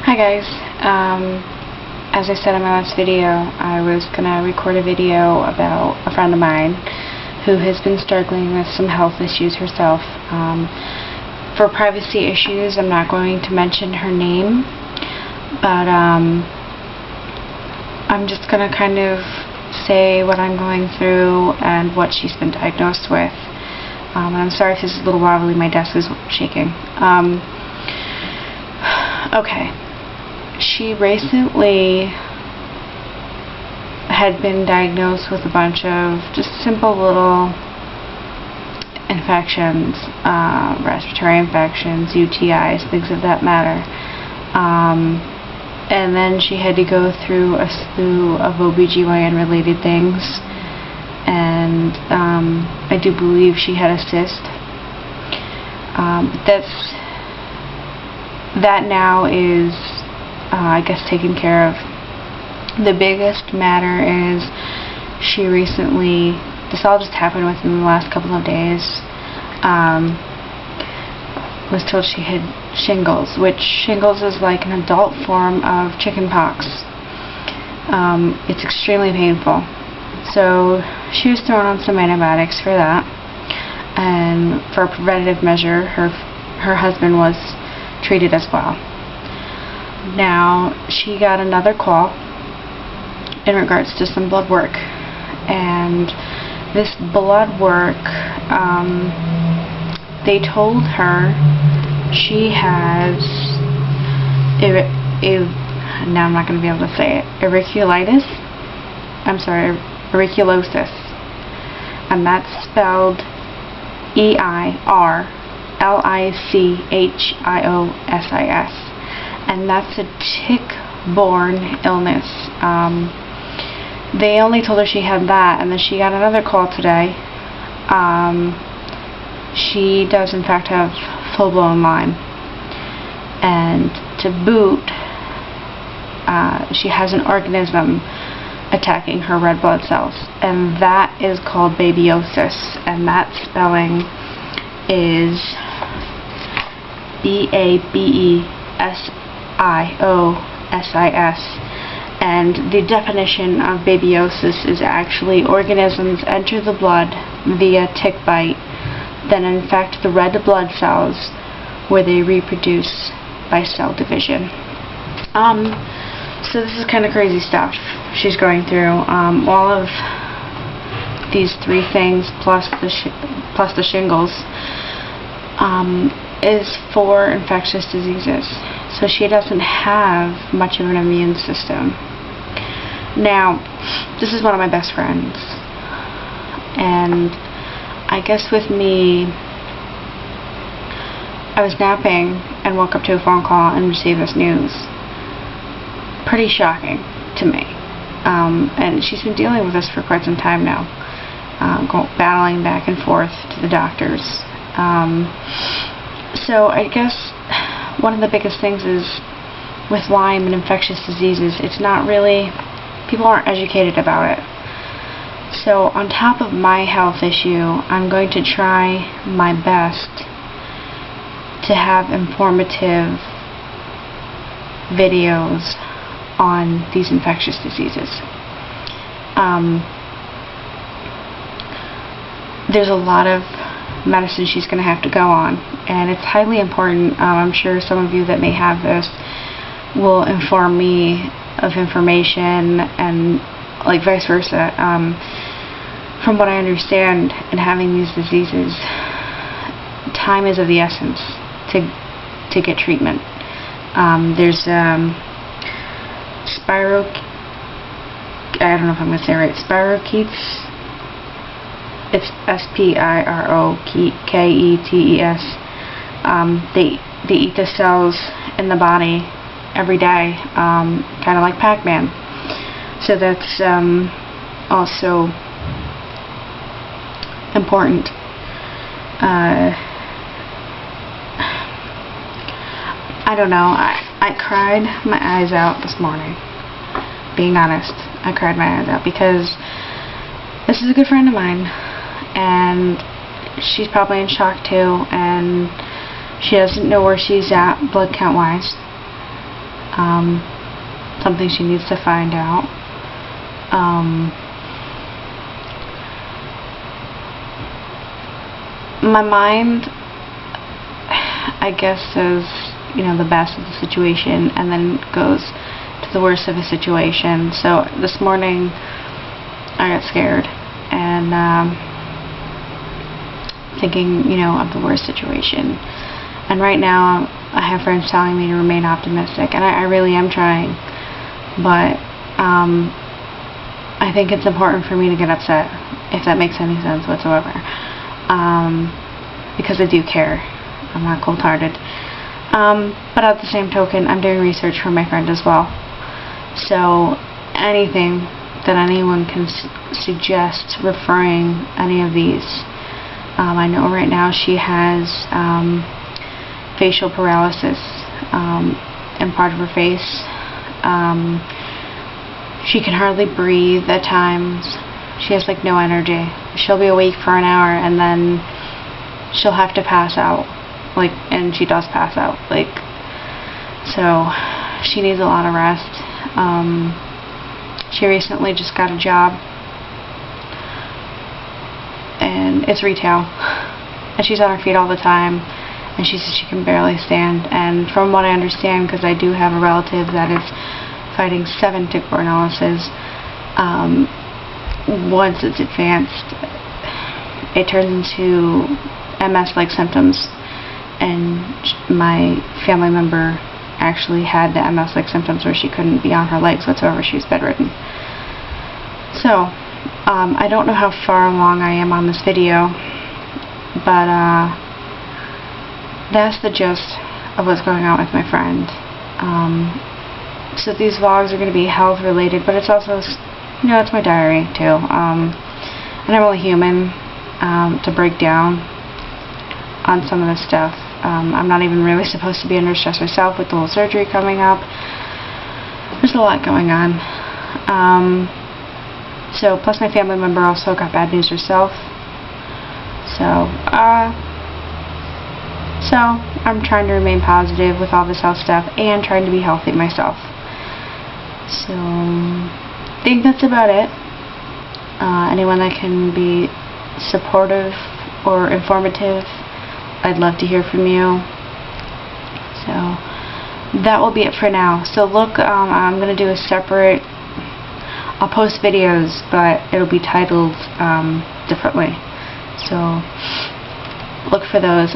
Hi guys, as I said in my last video, I was going to record a video about a friend of mine who has been struggling with some health issues herself. For privacy issues, I'm not going to mention her name, but I'm just going to kind of say what I'm going through and what she's been diagnosed with. And I'm sorry if this is a little wobbly, my desk is shaking. Okay. She recently had been diagnosed with a bunch of just simple little infections, respiratory infections, UTIs, things of that matter. And then she had to go through a slew of OBGYN related things. And I do believe she had a cyst. That now is I guess taken care of. The biggest matter is she recently, this all just happened within the last couple of days, was told she had shingles, which shingles is like an adult form of chickenpox. It's extremely painful. So she was thrown on some antibiotics for that, and for a preventative measure her husband was treated as well. Now, she got another call in regards to some blood work, and this blood work, they told her she has now I'm not going to be able to say it, Ehrlichiosis, and that's spelled Eirlichiosis. And that's a tick-borne illness. They only told her she had that, and then she got another call today. She does in fact have full-blown Lyme, and to boot, she has an organism attacking her red blood cells, and that is called Babesiosis, and that spelling is Babesiosis. And the definition of babesiosis is actually organisms enter the blood via tick bite, then infect the red blood cells where they reproduce by cell division. So this is kind of crazy stuff she's going through. All of these three things plus the shingles is for infectious diseases. So she doesn't have much of an immune system. Now, this is one of my best friends, and I guess with me, I was napping and woke up to a phone call and received this news. Pretty shocking to me. And she's been dealing with this for quite some time now, battling back and forth to the doctors. So I guess one of the biggest things is with Lyme and infectious diseases, it's not really, people aren't educated about it. So on top of my health issue, I'm going to try my best to have informative videos on these infectious diseases. There's a lot of medicine she's going to have to go on, and it's highly important. I'm sure some of you that may have this will inform me of information, and like vice versa. From what I understand, in having these diseases, time is of the essence to get treatment. There's I don't know if I'm going to say it right, spirochetes. It's spiroketes. They eat the cells in the body every day, kind of like Pac-Man. So that's also important. I don't know. I cried my eyes out this morning. Being honest, I cried my eyes out because this is a good friend of mine, and she's probably in shock too, and she doesn't know where she's at blood count wise. something she needs to find out. My mind, I guess, says, you know, the best of the situation and then goes to the worst of the situation. So this morning I got scared and thinking, you know, of the worst situation. And right now I have friends telling me to remain optimistic, and I really am trying. But I think it's important for me to get upset, if that makes any sense whatsoever. Because I do care. I'm not cold-hearted. But at the same token, I'm doing research for my friend as well. So anything that anyone can suggest referring any of these. I know right now she has facial paralysis in part of her face. She can hardly breathe at times. She has like no energy. She'll be awake for an hour and then she'll have to pass out. Like, and she does pass out. Like, so she needs a lot of rest. She recently just got a job, and it's retail, and she's on her feet all the time, and she says she can barely stand. And from what I understand, because I do have a relative that is fighting 7 tick-borne illnesses, once it's advanced, it turns into MS-like symptoms, and my family member actually had the MS-like symptoms where she couldn't be on her legs whatsoever. She was bedridden. So, I don't know how far along I am on this video, but that's the gist of what's going on with my friend. So these vlogs are going to be health related, but it's also, you know, it's my diary too. And I'm only human to break down on some of this stuff. I'm not even really supposed to be under stress myself with the whole surgery coming up. There's a lot going on. So, plus my family member also got bad news herself. So I'm trying to remain positive with all this health stuff and trying to be healthy myself. So, I think that's about it. Anyone that can be supportive or informative, I'd love to hear from you. So that will be it for now. So look, I'm going to do a separate, I'll post videos, but it'll be titled differently. So look for those.